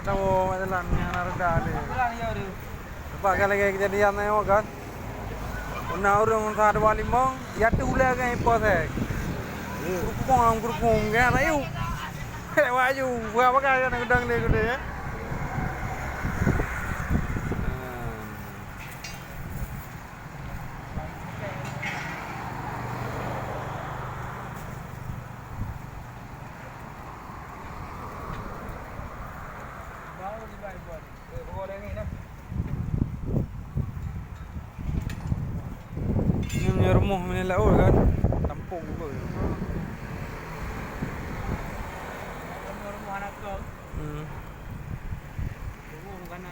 tahu jalan yang narada ni. Pulang ya dia. Sebab kalau kejadian ni kan. Una orang satu wali mong, ya tu ulah kan ipo saya. Kurupong kan ayu. Waju, apa kaya nak gedang ni gede ya. Ini rumah menilai kan, tampung pun. Rumah anak kau. Hmm. Rumah kan